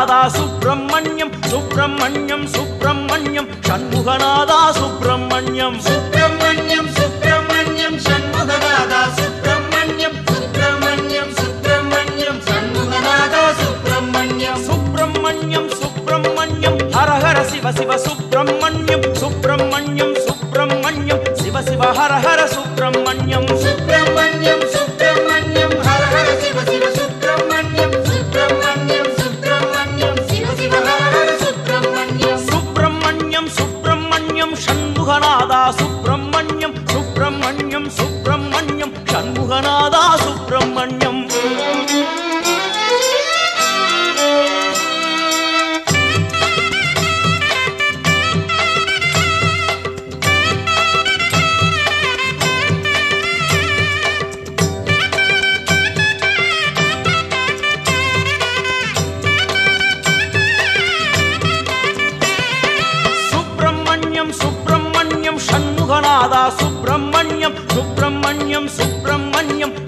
சுப்ரமண்யநாதா சுப்ரமண்யம் சுப்ரமண்யம் சுப்ரமண்யம் சண்முகநாதா சுப்ரமண்யம் சுப்ரமண்யம் சுப்ரமண்யம் சண்முகநாதா சுப்ரமண்யம் சுப்ரமண்யம் சுப்ரமண்யம் சண்முகநாதா சுப்ரமண்யம் சுப்ரமண்யம் சுப்ரமண்யம் ஹர ஹர சிவ சிவ சுப்ரமண்யம் சுப்ரமண்யம் சுப்ரமண்யம் சிவ சிவ ஹர ஹர சுப்ரமண்யம் சுப்ரமண்யம் சுப்ரமண்யம் ஹர ஹர சிவ சிவ சுப்ரமண்யம் சுப்ரமண்யம் சுப்ரமண்யம் சிவ சிவ ஹர ஹர சுப்ரமண்யம் சுப்ரமண்யம் சுப்ரமண்யம் சண்முகநாதா சுப்ரமண்யம் சுப்ரமண்யம் சுப்ரமண்யம் சண்முகநாதா சுப்ரமண்யம் சுப்ரமண்யம்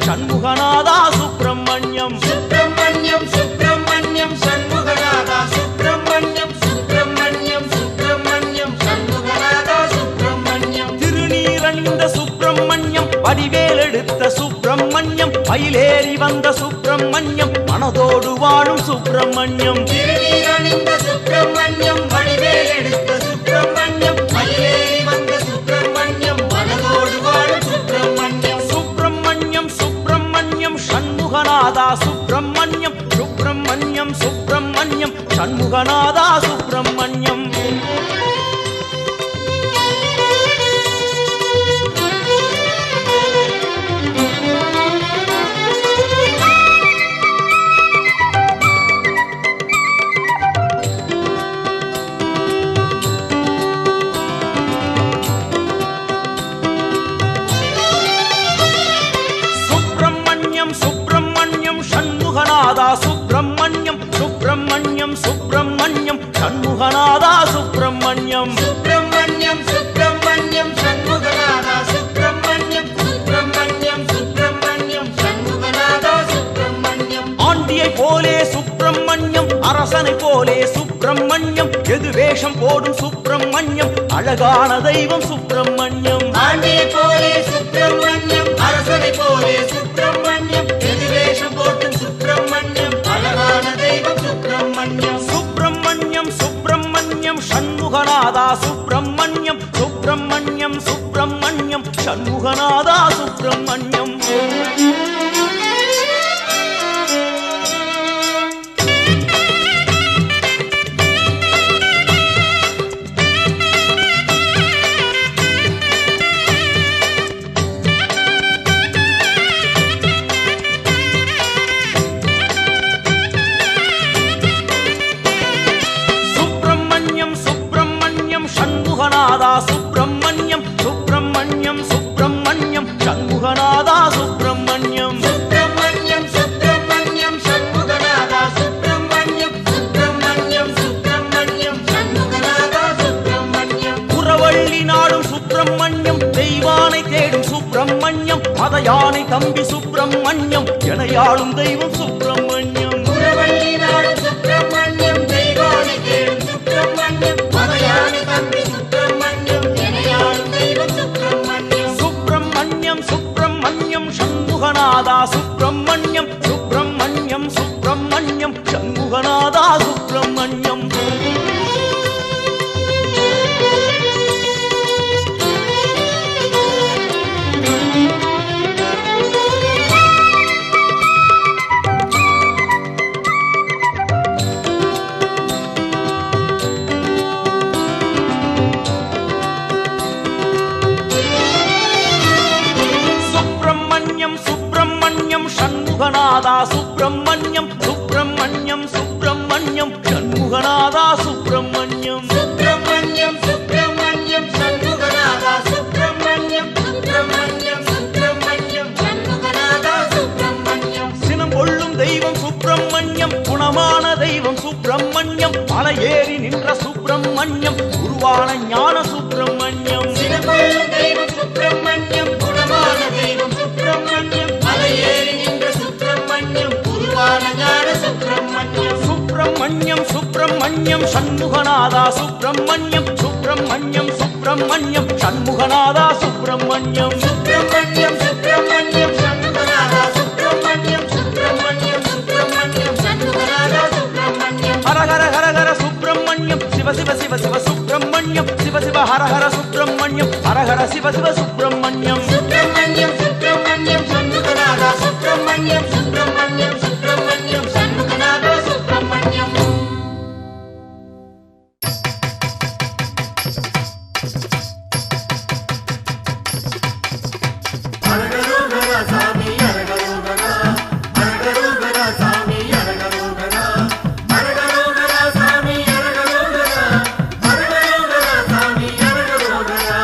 சண்முகநாதா சுப்ரமண்யம் சுப்ரமண்யம் சுப்ரமண்யம் சண்முகநாதா சுப்ரமண்யம் சுப்ரமண்யம் சுப்ரமண்யம் சண்முகநாதா சுப்ரமண்யம் சுப்ரமண்யம் சுப்ரமண்யம் சண்முகநாதா சுப்ரமண்யம் திருநீரணிந்த சுப்ரமண்யம் வடிவேலெடுத்த சுப்ரமண்யம் மயிலேறி வந்த சுப்ரமண்யம் மனதோடு வாழும் சுப்ரமண்யம் திருநீரணிந்த சுப்ரமண்யம் வடிவேலெடுத்த சுப்ரமண்யம் மயிலேறி வந்த சுப்ரமண்யம் மனதோடு வாழும் சுப்ரமண்யம் சுப்ரமண்யம் சுப்ரமண்யம் சண்முகநாதா சுப்ரமண்யம் சுப்ரமண்யம் சுப்ரமண்யம் சண்முகநாதா சுப்ரமண்யம் சுப்ரமண்யம் சண்முகநாதா சுப்ரமண்யம் சுப்ரமண்யம் சுப்ரமண்யம் சண்முகநாதா சுப்ரமண்யம் சுப்ரமண்யம் சுப்ரமண்யம் சண்முகநாதா சுப்ரமண்யம் சுப்ரமண்யம் சுப்ரமண்யம் சண்முகநாதா சுப்ரமண்யம் ஆண்டியை போலே சுப்ரமண்யம் அரசனை போலே சுப்ரமண்யம் எது வேஷம் போடும் சுப்ரமண்யம் அழகான தெய்வம் சுப்ரமண்யம் ஆண்டியை போலே சுப்ரமண்யம் அரசனை போலே சுப்ரமண்யம் எது வேஷம் போட்டும் சுப்ரமண்யம் அழகான தெய்வம் சுப்ரமண்யம் சுப்ரமண்யம் சுப்ரமண்யம் சண்முகநாதா சுப்ரமண்யம் சுப்ரமண்யம் சுப்ரமண்யம் சண்முகநாதா சுப்ரமண்யம் சண்முகநாதா சுப்ரமண்யம் சுப்ரமண்யம் சுப்ரமண்யம் சண்முகநாதா சுப்ரமண்யம் சுப்ரமண்யம் சுப்ரமண்யம் சண்முகநாதா சுப்ரமண்யம் சுப்ரமண்யம் சுப்ரமண்யம் சண்முகநாதா சுப்ரமண்யம் புறவள்ளி நாடும் சுப்ரமண்யம் தெய்வானை தேடும் சுப்ரமண்யம் மதயானை தம்பி சுப்ரமண்யம் எனையாளும் தெய்வம் சுப்ரமண்யம் புறவள்ளி நாடும் சுப்ரமண்யம் தெய்வானை தேடும் சுப்ரமண்யம் மதயானை தம்பி சுப்ரமண்யம் எனையாளும் தெய்வம் சுப்ரமண்யம் சுப்ரமண்யம் சுப்ரமண்யம் சண்முகநாதா சுப்ரமண்யம் சுப்ரமண்யம் சுப்ரமண்யம் சண்முகநாதா சுப்ரமண்யம் சண்முகநாதா சுப்ரமண்யம் சுப்ரமண்யம் சுப்ரமண்யம் சண்முகநாதா சுப்ரமண்யம் சுப்ரமண்யம் சுப்ரமண்யம் சண்முகநாதா சுப்ரமண்யம் சுப்ரமண்யம் சுப்ரமண்யம் சண்முகநாதா சுப்ரமண்யம் சினம் கொள்ளும் தெய்வம் சுப்ரமண்யம் குணமான தெய்வம் சுப்ரமண்யம் மலை ஏறி நின்ற சுப்ரமண்யம் உருவான ஞான சுப்ரமண்யம் சினம் கொள்ளும் தெய்வம் சுப்ரமண்யம் குணமான தெய்வம் சுப்ரமண்யம் மலை ஏறி நின்ற சுப்ரமண்யம் உருவான ஞான சுப்ரமண்யம் சுப்பிரமணியம் சுப்பிரமணியம் சண்முகநாதா சுப்பிரமணியம் சுப்பிரமணியம் சுப்பிரமணியம் சண்முகநாதா சுப்பிரமணியம் சுப்பிரமணியம் சுப்பிரமணியம் சண்முகநாதா சுப்பிரமணியம் சுப்பிரமணியம் சுப்பிரமணியம் சண்முகநாதா சுப்பிரமணியம் ஹர ஹர ஹர ஹர சுப்பிரமணியம் சிவ சிவ சிவ சிவ சுப்பிரமணியம் சிவ சிவ ஹர ஹர சுப்பிரமணியம் ஹர ஹர சிவ சிவ சுப்பிரமணியம் சுப்பிரமணியம் சுப்பிரமணியம் சண்முகநாதா சுப்பிரமணியம் சுப்பிரமணியம் சுப்பிரமணியம் சண்முகநாதா சுப்பிரமணியம் அரகரோகரா சாமி அரகரோகரா அரகரோகரா சாமி அரகரோகரா அரகரோகரா சாமி அரகரோகரா அரகரோகரா சாமி அரகரோகரா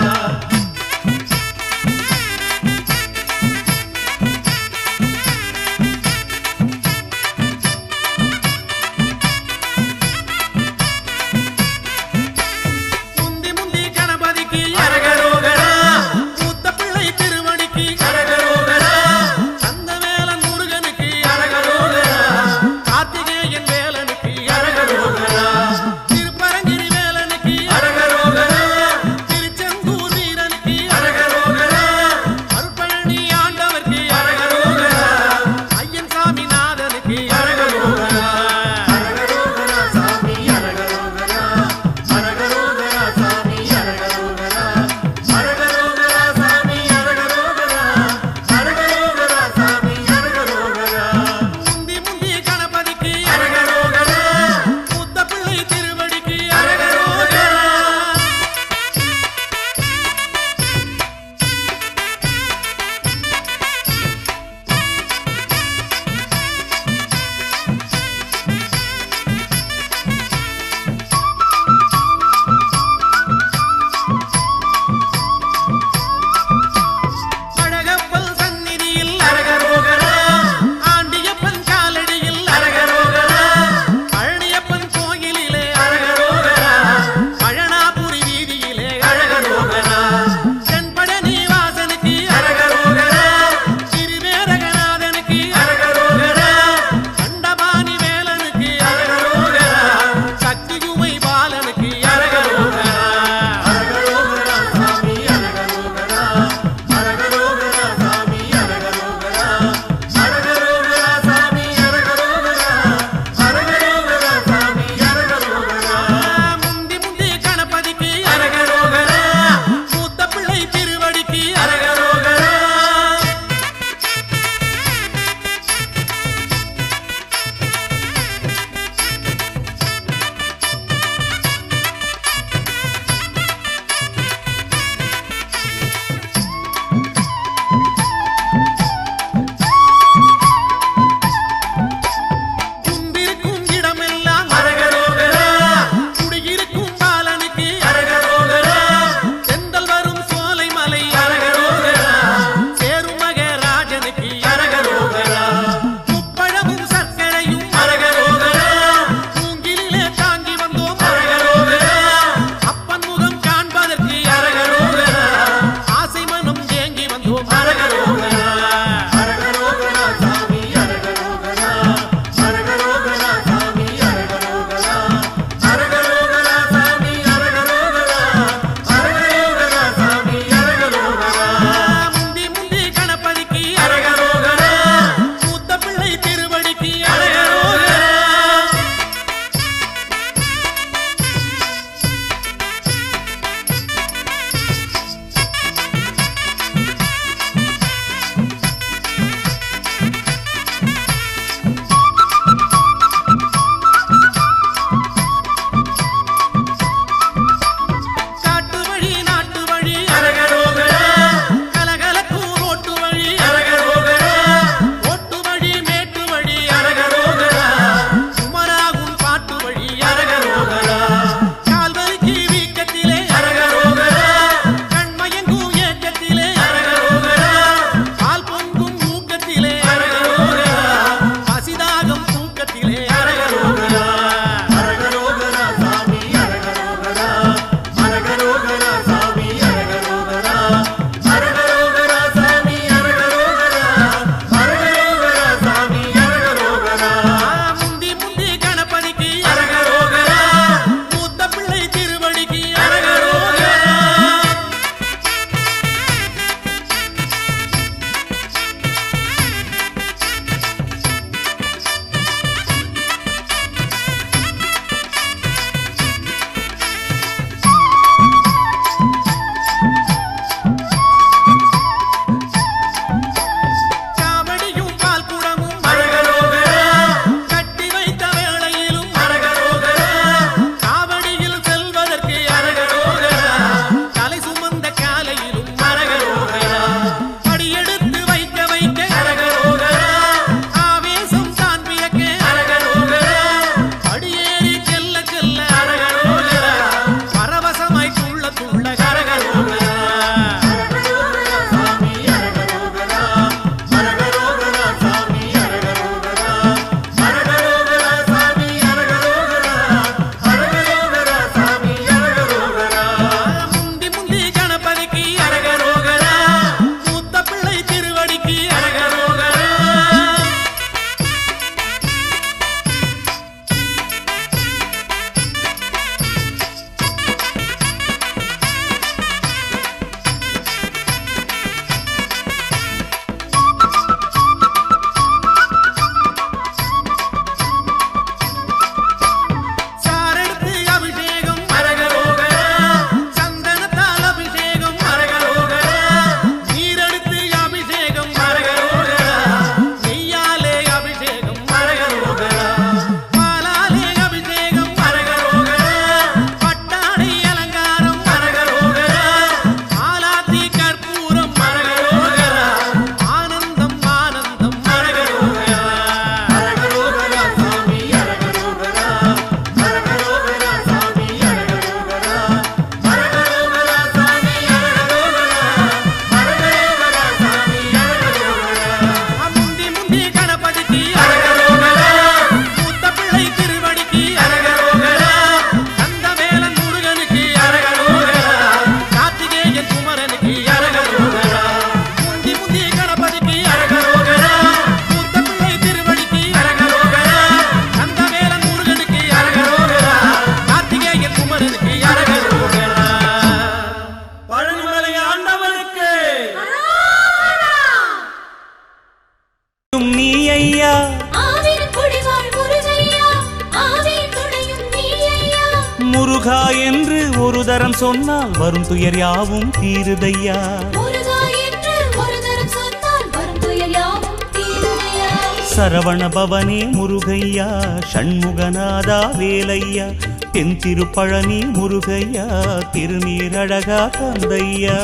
முருகா என்று ஒரு தரம் சொன்னால் வரும் துயர் யாவும் தீருதையா. முருகா என்று ஒரு தரம் சொன்னால் வரும் துயர் யாவும் தீருதையா. சரவண பவனே முருகையா ஷண்முகநாதா வேலையா தென் திருப்பழனி முருகையா திருநீரழகா தந்தையா.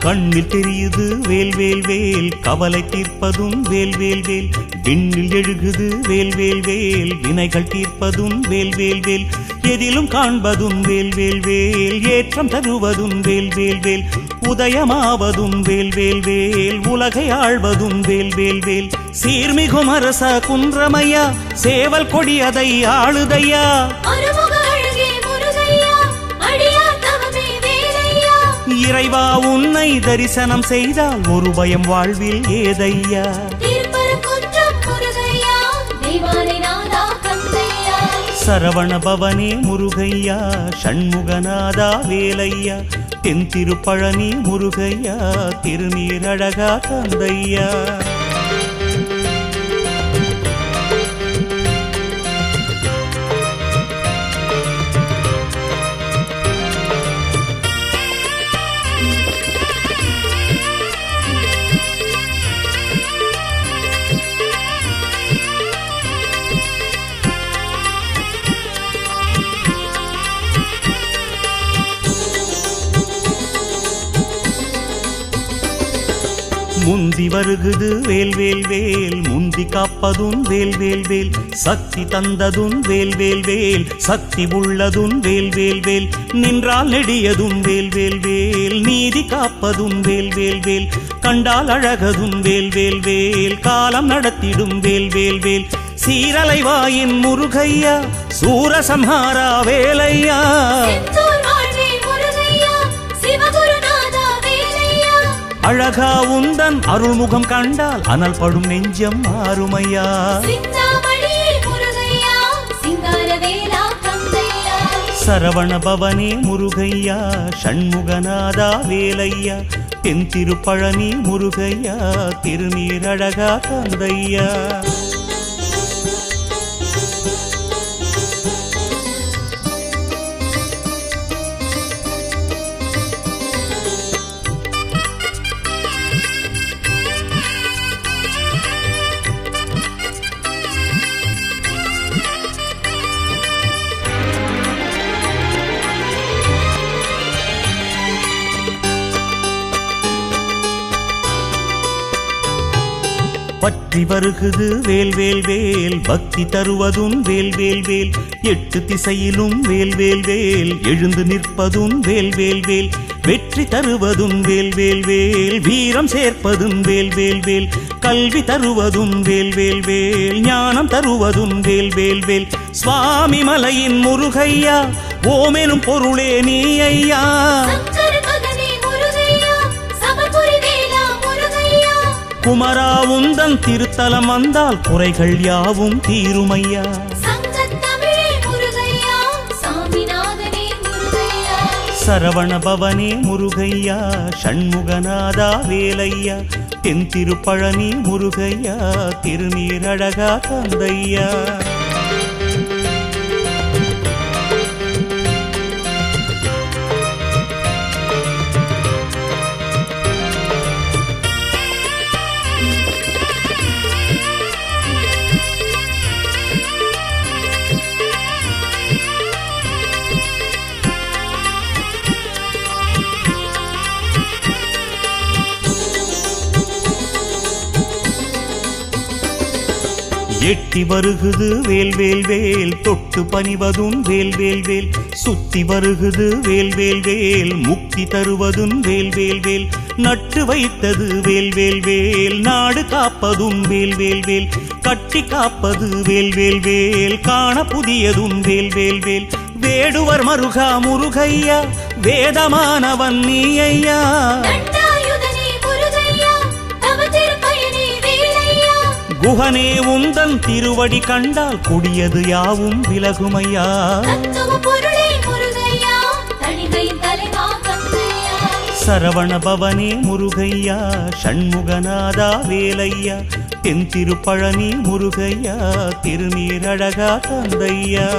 கண்ணில் தெரியுது வேல் வேல் வேல் கவலை தீர்ப்பதும் வேல் வேல் வேல். விண்ணில் எழுகுது வேல் வேல் வேல் வினைகள் தீர்ப்பதும் வேல் வேல் வேல். எதிலும் காண்பதும் வேல் வேல் வேல் ஏற்றம் தருவதும் வேல் வேல் வேல். உதயமாவதும் வேல் வேல் வேல் உலகை ஆழ்வதும் வேல் வேல் வேல். சீர்மிகும் அரச குன்றமையா சேவல் கொடியதை ஆளுதையா. இறைவா உன்னை தரிசனம் செய்தால் ஒரு பயம் வாழ்வில் ஏதையா. சரவண பவனே முருகையா ஷண்முகநாதா வேலையா தென் திருப்பழனி முருகையா திருநீரழகா தந்தையா. முந்தி வருகுது வேல் வேல் வேல் முந்தி காப்பதும் வேல் வேல் வேல். சக்தி தந்ததும் வேல் வேல் வேல் சக்தி உள்ளதும் வேல் வேல் வேல். நின்றால் நெடியதும் வேல் வேல் வேல் நீதி காப்பதும் வேல் வேல் வேல். கண்டால் அழகதும் வேல் வேல் வேல் காலம் நடத்திடும் வேல் வேல் வேல். சீரலைவாயின் முருகையா சூரசம்ஹாரா வேலையா. அழகா உந்தன் அருள்முகம் கண்டால் அனல் படும் நெஞ்சம் மாறுமையா. சரவண பவனே முருகையா ஷண்முகநாதா வேலையா தென் திருப்பழனி முருகையா திருநீரழகா தந்தையா. பற்றி வருகுது வேல் வேல் வேல் பக்தி தருவதும் வேல் வேல் வேல். எட்டு திசையிலும் வேல் வேல் வேல் எழுந்து நிற்பதும் வேல் வேல் வேல். வெற்றி தருவதும் வேல் வேல் வேல் வீரம் சேர்ப்பதும் வேல் வேல் வேல். கல்வி தருவதும் வேல் வேல் வேல் ஞானம் தருவதும் வேல் வேல் வேல். சுவாமி மலையின் முருகையா ஓமெனும் பொருளே நீ ஐயா. குமரா உந்தன் திருத்தலம் வந்தால் குறைகள் யாவும் தீருமையா. சரவண பவனே முருகையா ஷண்முகநாதா வேலையா தென் திருப்பழனி முருகையா திருநீரழகா தந்தையா. எட்டி வருகுது வேல் வேல் வேல் தொட்டு பணிவதும் வேல் வேல் வேல். சுத்தி வருகுது வேல் வேல் வேல் முக்தி தருவதும் வேல் வேல் வேல். நட்டு வைத்தது வேல் வேல் வேல் நாடு காப்பதும் வேல் வேல் வேல். கட்டி காப்பது வேல் வேல் வேல் காண புதியதும் வேல் வேல் வேல். வேடுவர் மருகா முருகையா வேதமானவன் நீ ஐயா. தண்டாயுதனே முருகையா தவ திருப்பயனே வேலையா. குஹனே உந்தன் திருவடி கண்டால் கொடியது யாவும் விலகுமையா. தத்துவ பொருளே முருகையா தணிகையின் தலைவா கந்தையா. சரவண பவனே முருகையா ஷண்முகநாதா வேலையா. தென் திருப்பழனி முருகையா திருநீரழகா தந்தையா.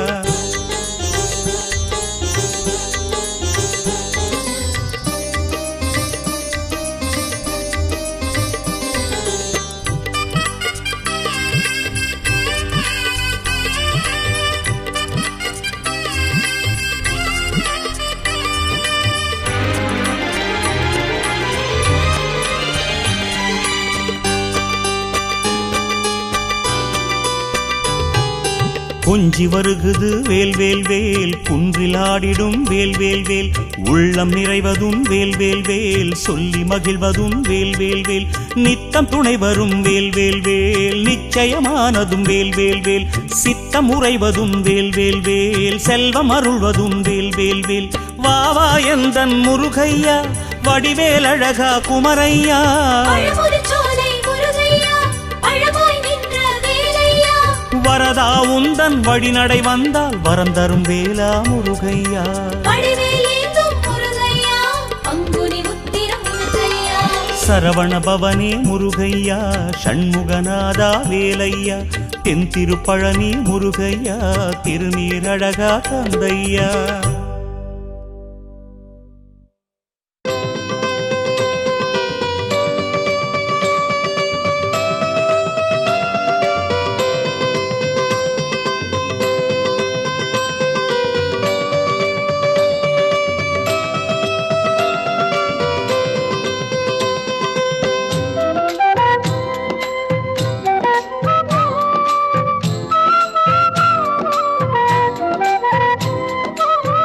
கொஞ்சி வருகுது வேல் வேல் வேல் குன்றில் ஆடிடும் வேல் வேல் வேல். உள்ளம் நிறைவதும் வேல் வேல் வேல் சொல்லி மகிழ்வதும் வேல் வேல் வேல். நித்தம் துணை வரும் வேல் வேல் வேல் நிச்சயமானதும் வேல் வேல் வேல். சித்தம் உறைவதும் வேல் வேல் வேல் செல்வம் அருள்வதும் வேல் வேல் வேல். வா வா எந்தன் முருகையா வடிவேல் அழகா குமரையா. பழமுதிர்ச்சோலை முருகையா பழமாய் நின்ற வேலையா. வரதா உந்தன் வழிநடை வந்தால் வரம் தரும் வேலா முருகையா. வடிவேலேந்தும் முருகையா பங்குனி உத்திரம் முருகையா. சரவண பவனே முருகையா ஷண்முகநாதா வேலையா. தென் திருப்பழனி முருகையா திருநீரழகா தந்தையா.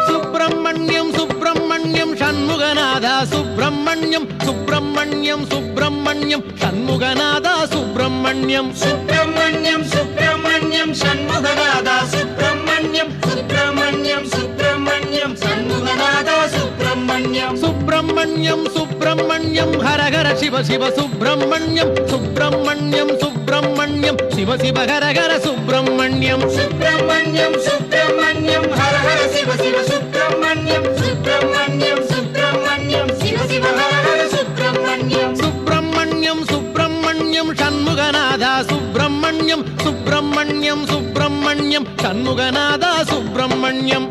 சுப்பிரமணியம் சுப்பிரமணியம் சுப்பிரமணியம் சண்முகநாதா சுப்பிரமணியம். சுப்பிரமணியம் சுப்பிரமணியம் சண்முகநாதா சுப்பிரமணியம் சுப்பிரமணியம் சுப்பிரமணியம் சண்முகநாதா சுப்பிரமணியம். சுப்பிரமணியம் சுப்பிரமணியம் ஹரஹர சிவ சிவ சுப்பிரமணியம். சுப்பிரமணியம் சுப்பிரமணியம் சிவ சிவ ஹரஹர சுப்பிரமணியம். சுப்பிரமணியம் சுப்பிரமணியம் ஹர ஹர சிவ சிவ சுப்பிரமணியம் சுப்பிரமணியம் சுப்பிரமணியம் சிவ சிவ ஹர ஹர சுப்பிரமணியம். சுப்பிரமணியம் சுப்பிரமணியம் சண்முகநாதா சுப்பிரமணியம். சுப்பிரமணியம் சுப்பிரமணியம் சண்முகநாதா சுப்பிரமணியம்.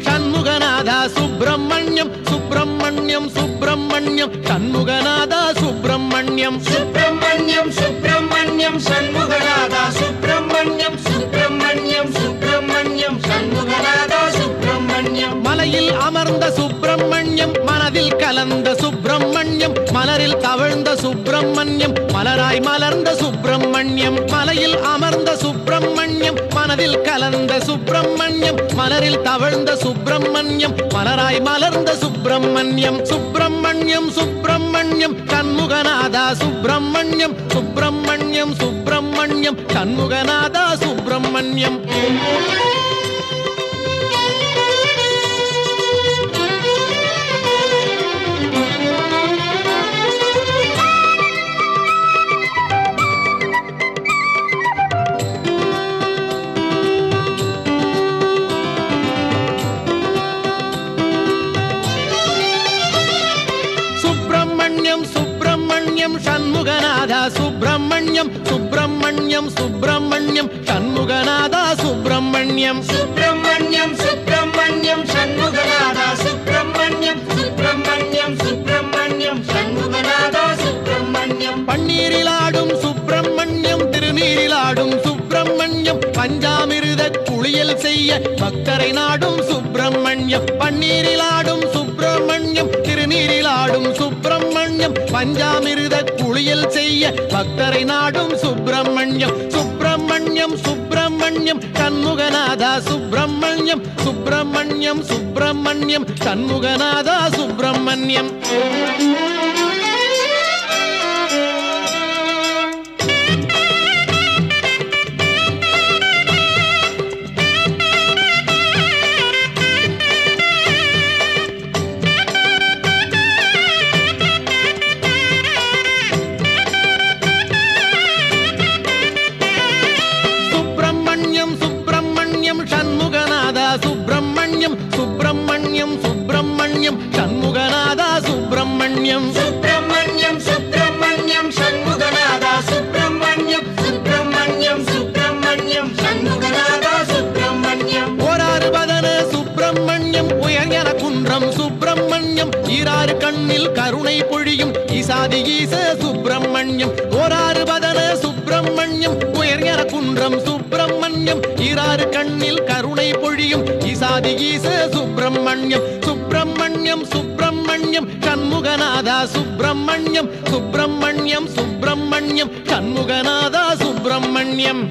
சண்முகநாதா சுப்பிரமணியம் சுப்பிரமணியம் சுப்பிரமணியம் சண்முகநாதா சுப்பிரமணியம். சுப்பிரமணியம் சுப்பிரமணியம் சண்முகநாதா சுப்பிரமணியம் சுப்பிரமணியம் சுப்பிரமணியம் சண்முகநாதா சுப்பிரமணியம். மலையில் அமர்ந்த சுப்பிரமணியம் மனதில் கலந்த சுப்பிரமணியம் மலரில் தவழ்ந்த சுப்பிரமணியம் மலராய் மலர்ந்த சுப்பிரமணியம். மலையில் அமர்ந்த சுப்பிரமணியம் மனதில் கலந்த சுப்பிரமணியம் மலரில் தவழ்ந்த சுப்பிரமணியம் மலராய் மலர்ந்த சுப்பிரமணியம். சுப்பிரமணியம் சுப்பிரமணியம் சண்முகநாதா சுப்பிரமணியம். சுப்பிரமணியம் சுப்பிரமணியம் சண்முகநாதா சுப்பிரமணியம். சுப்பிரமணியம் சண்முகநாதா சுப்பிரமணியம். சுப்பிரமணியம் சுப்பிரமணியம் சண்முகநாதா சுப்பிரமணியம். சுப்பிரமணியம் சுப்பிரமணியம் சண்முகநாதா சுப்பிரமணியம் சுப்பிரமணியம் சுப்பிரமணியம் சண்முகநாதா சுப்பிரமணியம். பன்னீரில் ஆடும் சுப்பிரமணியம் திருநீரில் ஆடும் சுப்பிரமணியம் பஞ்சாமிருத குளியல் செய்ய பக்தரை நாடும் சுப்பிரமணியம். பன்னீரில் ஆடும் சுப்பிரமணியம் திருநீரில் ஆடும் சுப்பிரமணியம் சுப்பிரமணியம் பஞ்சாமிர்த குளியல் செய்ய பக்தரை நாடும் சுப்பிரமணியம் சுப்பிரமணியம் சுப்பிரமணியம் சண்முகநாதா சுப்பிரமணியம் சுப்பிரமணியம் சுப்பிரமணியம் சண்முகநாதா சுப்பிரமணியம் சண்முகநாதா சுப்பிரமணியம் சுப்பிரமணியம் சுப்பிரமணியம் சண்முகநாதா சுப்பிரமணியம் சுப்பிரமணியம் சுப்பிரமணியம் சண்முகநாதா சுப்பிரமணியம் சுப்பிரமணியம் சுப்பிரமணியம் சண்முகநாதா சுப்பிரமணியம் ஓராறு பதன சுப்பிரமணியம் உயர்ஞன குன்றம் சுப்பிரமணியம் ஈராறு கண்ணில் கருணை பொழியும் ஈசாதி ஈச சுப்பிரமணியம் ஓராறு பதன சுப்பிரமணியம் உயர்ஞன குன்றம் சுப்பிரமணியம் ஈராறு கண்ணில் கருணை பொழியும் ஈசாதி ஈச சுப்பிரமணியம் சுப்பிரமணியம் சுப்பிரமணியம் சண்முகநாதா சுப்பிரமணியம் சுப்பிரமணியம் சுப்பிரமணியம் சண்முகநாதா சுப்பிரமணியம்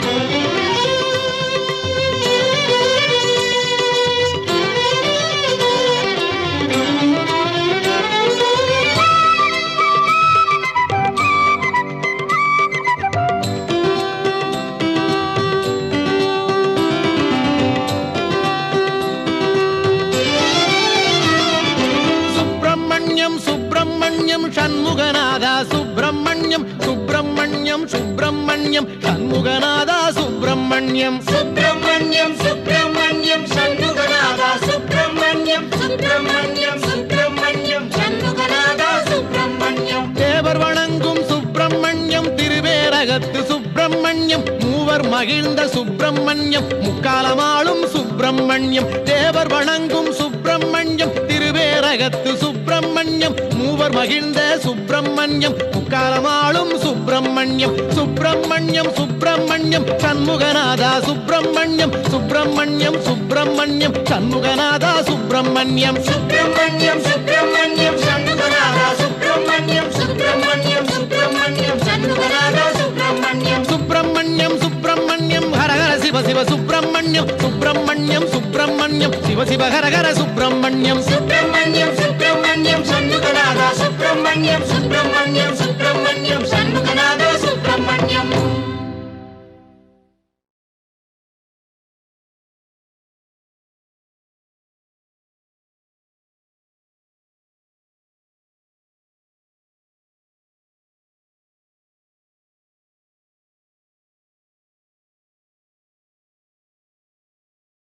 சுப்பிரமணியம் சண்முகநாதா சுப்பிரமணியம் சுப்பிரமணியம் சுப்பிரமணியம் சண்முகநாதா சுப்பிரமணியம் சுப்பிரமணியம் சுப்பிரமணியம் சண்முகநாதா சுப்பிரமணியம் சுப்பிரமணியம் சுப்பிரமணியம் சண்முகநாதா சுப்பிரமணியம் தேவர் வணங்கும் சுப்பிரமணியம் திருவேரகத்து சுப்பிரமணியம் மூவர் மகிழ்ந்த சுப்பிரமணியம் முக்காலமாளும் சுப்பிரமணியம் தேவர் வணங்கும் சுப்பிரமணியம் திருவேரகத்து சுப்பிரமணியம் மூவர் மகிழ்ந்த சுப்பிரமணியம் முக்காலமாளும் சுப்பிரமணியம் சுப்பிரமணியம் சுப்பிரமணியம் சண்முகநாதா சுப்பிரமணியம் சுப்பிரமணியம் சுப்பிரமணியம் சண்முகநாதா சுப்பிரமணியம் சுப்பிரமணியம் சுப்பிரமணியம் சண்முகநாதா சுப்பிரமணியம் சுப்பிரமணியம் சுப்பிரமணியம் சண்முகநாதா சுப்பிரமணியம் சுப்பிரமணியம் சுப்பிரமணியம் ஹரஹர சிவ சிவ சுப்பிரமணியம் சுப்பிரமணியம் சுப்பிரமணியம் சிவ சிவ ஹரஹர சுப்பிரமணியம் சுப்பிரமணியம் சுப்பிரமணியம் சண்முகநாதா சுப்பிரமணியம் சுப்பிரமணியம் சுப்பிரமணியம்